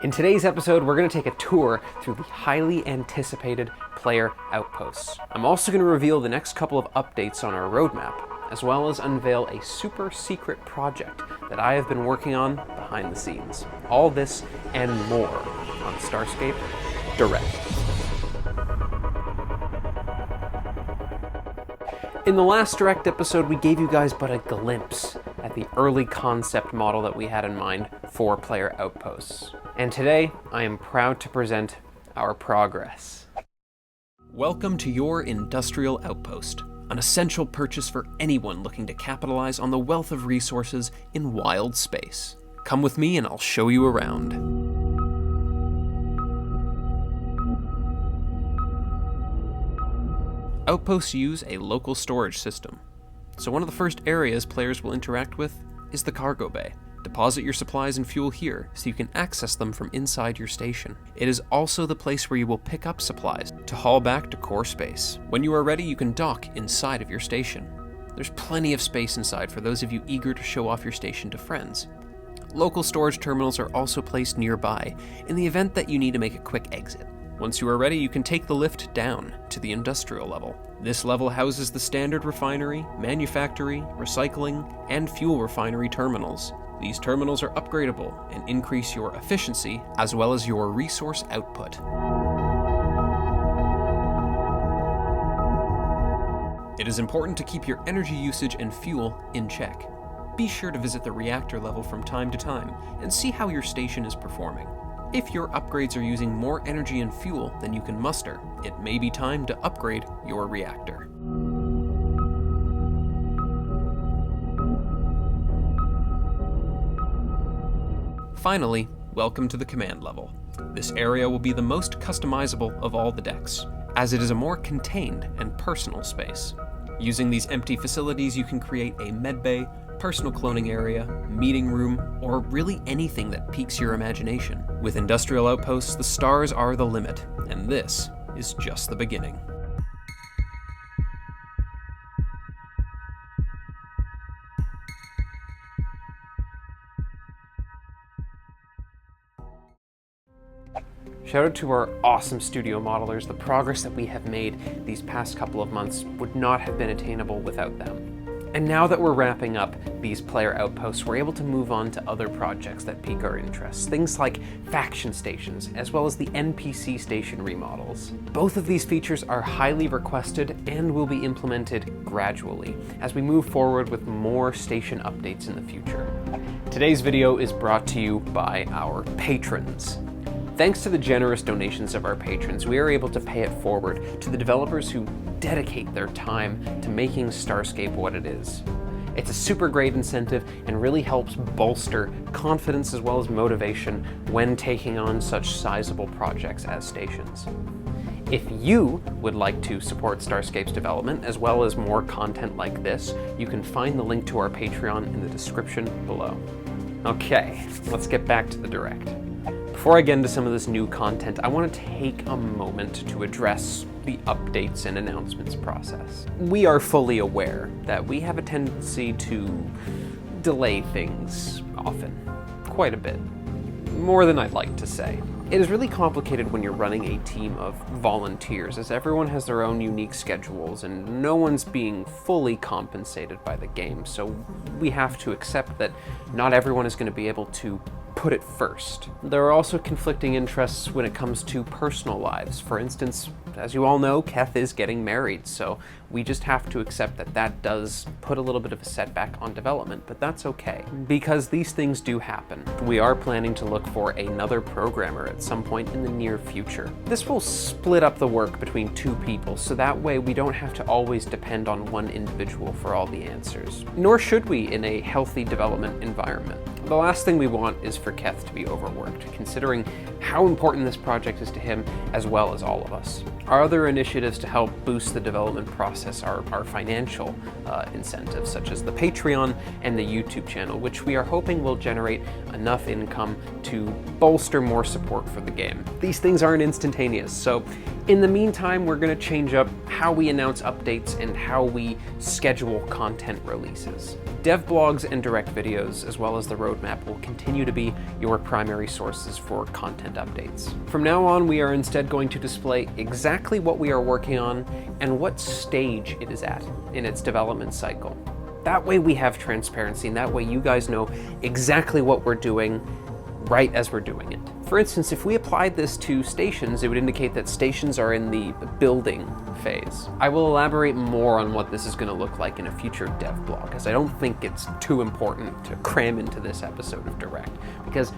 In today's episode, we're going to take a tour through the highly anticipated player outposts. I'm also going to reveal the next couple of updates on our roadmap, as well as unveil a super secret project that I have been working on behind the scenes. All this and more on Starscape Direct. In the last Direct episode, we gave you guys but a glimpse at the early concept model that we had in mind for player outposts. And today, I am proud to present our progress. Welcome to your industrial outpost, an essential purchase for anyone looking to capitalize on the wealth of resources in wild space. Come with me and I'll show you around. Outposts use a local storage system. So one of the first areas players will interact with is the cargo bay. Deposit your supplies and fuel here so you can access them from inside your station. It is also the place where you will pick up supplies to haul back to core space. When you are ready, you can dock inside of your station. There's plenty of space inside for those of you eager to show off your station to friends. Local storage terminals are also placed nearby in the event that you need to make a quick exit. Once you are ready, you can take the lift down to the industrial level. This level houses the standard refinery, manufactory, recycling, and fuel refinery terminals. These terminals are upgradable and increase your efficiency as well as your resource output. It is important to keep your energy usage and fuel in check. Be sure to visit the reactor level from time to time and see how your station is performing. If your upgrades are using more energy and fuel than you can muster, it may be time to upgrade your reactor. Finally, welcome to the command level. This area will be the most customizable of all the decks, as it is a more contained and personal space. Using these empty facilities, you can create a medbay, personal cloning area, meeting room, or really anything that piques your imagination. With industrial outposts, the stars are the limit, and this is just the beginning. Shout out to our awesome studio modelers. The progress that we have made these past couple of months would not have been attainable without them. And now that we're wrapping up these player outposts, we're able to move on to other projects that pique our interests. Things like faction stations, as well as the NPC station remodels. Both of these features are highly requested and will be implemented gradually as we move forward with more station updates in the future. Today's video is brought to you by our patrons. Thanks to the generous donations of our patrons, we are able to pay it forward to the developers who dedicate their time to making Starscape what it is. It's a super great incentive and really helps bolster confidence as well as motivation when taking on such sizable projects as stations. If you would like to support Starscape's development as well as more content like this, you can find the link to our Patreon in the description below. Okay, let's get back to the Direct. Before I get into some of this new content, I want to take a moment to address the updates and announcements process. We are fully aware that we have a tendency to delay things often, quite a bit, more than I'd like to say. It is really complicated when you're running a team of volunteers, as everyone has their own unique schedules and no one's being fully compensated by the game, so we have to accept that not everyone is going to be able to put it first. There are also conflicting interests when it comes to personal lives. For instance, as you all know, Keth is getting married, so we just have to accept that that does put a little bit of a setback on development, but that's okay, because these things do happen. We are planning to look for another programmer at some point in the near future. This will split up the work between two people, so that way we don't have to always depend on one individual for all the answers. Nor should we in a healthy development environment. The last thing we want is for Keth to be overworked, considering how important this project is to him as well as all of us. Our other initiatives to help boost the development process are financial incentives, such as the Patreon and the YouTube channel, which we are hoping will generate enough income to bolster more support for the game. These things aren't instantaneous, so in the meantime, we're going to change up how we announce updates and how we schedule content releases. Dev blogs and direct videos, as well as the roadmap, will continue to be your primary sources for content updates. From now on, we are instead going to display exactly what we are working on and what stage it is at in its development cycle. That way we have transparency, and that way you guys know exactly what we're doing right as we're doing it. For instance, if we applied this to stations, it would indicate that stations are in the building phase. I will elaborate more on what this is going to look like in a future dev blog, as I don't think it's too important to cram into this episode of Direct, because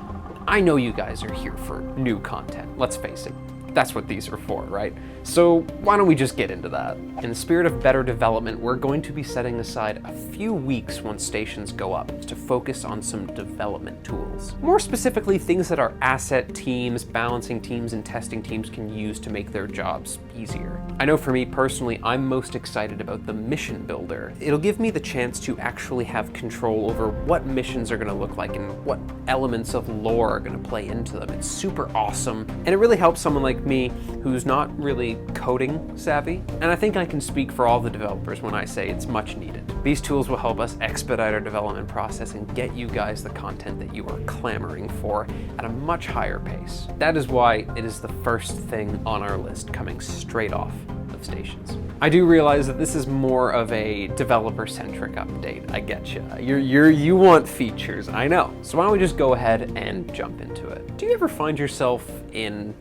I know you guys are here for new content, let's face it. That's what these are for, right? So why don't we just get into that? In the spirit of better development, we're going to be setting aside a few weeks once stations go up to focus on some development tools. More specifically, things that our asset teams, balancing teams, and testing teams can use to make their jobs easier. I know for me personally, I'm most excited about the mission builder. It'll give me the chance to actually have control over what missions are gonna look like and what elements of lore are gonna play into them. It's super awesome, and it really helps someone like me who's not really coding savvy, and I think I can speak for all the developers when I say it's much needed. These tools will help us expedite our development process and get you guys the content that you are clamoring for at a much higher pace. That is why it is the first thing on our list, coming straight off of stations. I do realize that this is more of a developer-centric update. I get you. You want features, I know. So why don't we just go ahead and jump into it? Do you ever find yourself in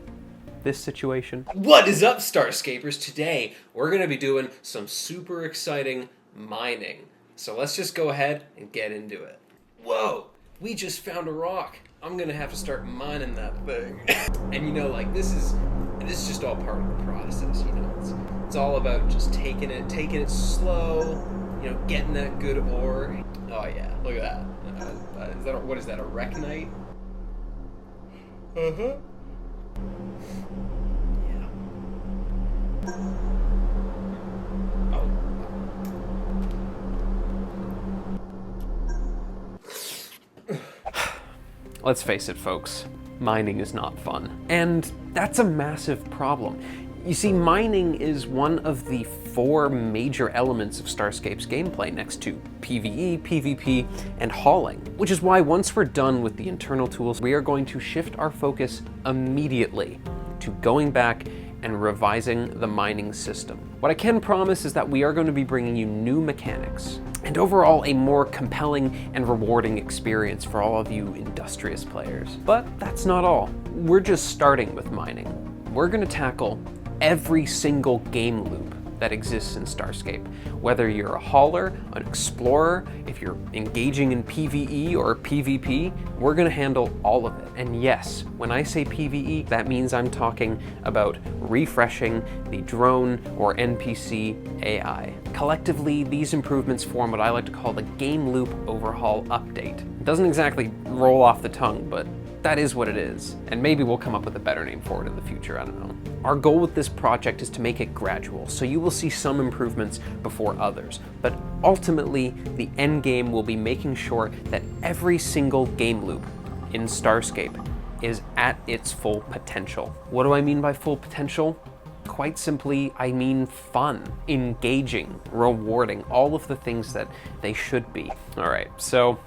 this situation? What is up, Starscapers? Today, we're gonna be doing some super exciting mining. So let's just go ahead and get into it. Whoa, we just found a rock. I'm gonna have to start mining that thing. And you know, like, this is just all part of the process, you know? It's all about just taking it slow, you know, getting that good ore. Oh yeah, look at that. What is that, a Reknite? Uh-huh. Yeah. Oh. Let's face it, folks. Mining is not fun. And that's a massive problem. You see, mining is one of the 4 major elements of Starscape's gameplay next to PvE, PvP, and hauling, which is why once we're done with the internal tools, we are going to shift our focus immediately to going back and revising the mining system. What I can promise is that we are going to be bringing you new mechanics and overall a more compelling and rewarding experience for all of you industrious players. But that's not all. We're just starting with mining. We're going to tackle every single game loop that exists in Starscape. Whether you're a hauler, an explorer, if you're engaging in PvE or PvP, we're gonna handle all of it. And yes, when I say PvE, that means I'm talking about refreshing the drone or NPC AI. Collectively, these improvements form what I like to call the game loop overhaul update. It doesn't exactly roll off the tongue, but that is what it is. And maybe we'll come up with a better name for it in the future, I don't know. Our goal with this project is to make it gradual, so you will see some improvements before others. But ultimately, the end game will be making sure that every single game loop in Starscape is at its full potential. What do I mean by full potential? Quite simply, I mean fun, engaging, rewarding, all of the things that they should be. All right, so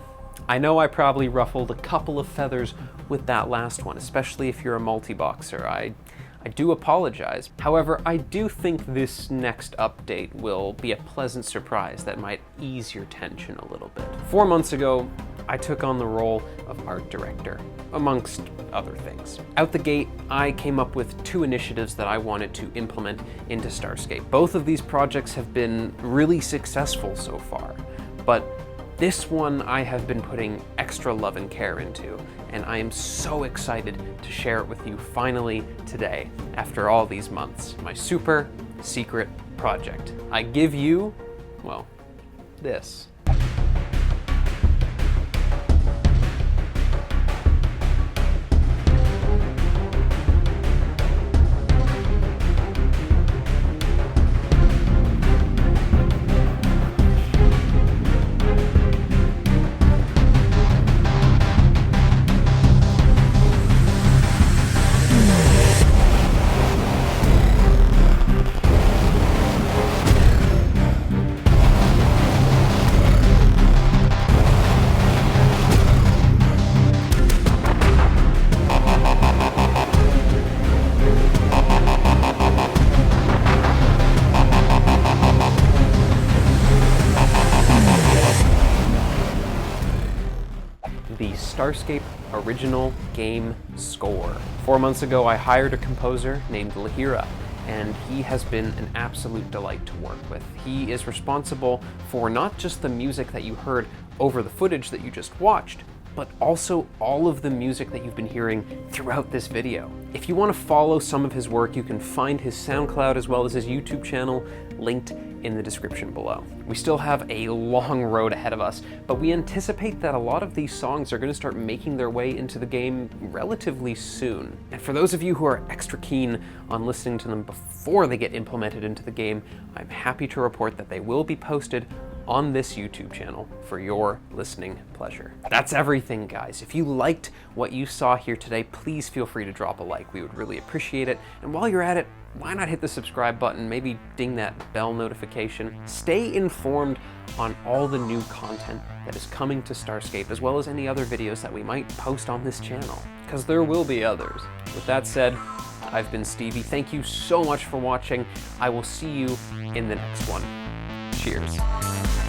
I know I probably ruffled a couple of feathers with that last one, especially if you're a multi-boxer. I do apologize. However, I do think this next update will be a pleasant surprise that might ease your tension a little bit. 4 months ago, I took on the role of art director, amongst other things. Out the gate, I came up with 2 initiatives that I wanted to implement into Starscape. Both of these projects have been really successful so far, but this one I have been putting extra love and care into, and I am so excited to share it with you finally today, after all these months. My super secret project. I give you, well, this. Starscape original game score. 4 months ago, I hired a composer named Lahira, and he has been an absolute delight to work with. He is responsible for not just the music that you heard over the footage that you just watched, but also all of the music that you've been hearing throughout this video. If you want to follow some of his work, you can find his SoundCloud as well as his YouTube channel linked in the description below. We still have a long road ahead of us, but we anticipate that a lot of these songs are going to start making their way into the game relatively soon. And for those of you who are extra keen on listening to them before they get implemented into the game, I'm happy to report that they will be posted on this YouTube channel for your listening pleasure. That's everything, guys. If you liked what you saw here today, please feel free to drop a like. We would really appreciate it. And while you're at it, why not hit the subscribe button, maybe ding that bell notification. Stay informed on all the new content that is coming to Starscape, as well as any other videos that we might post on this channel, because there will be others. With that said, I've been Stevie. Thank you so much for watching. I will see you in the next one. Cheers.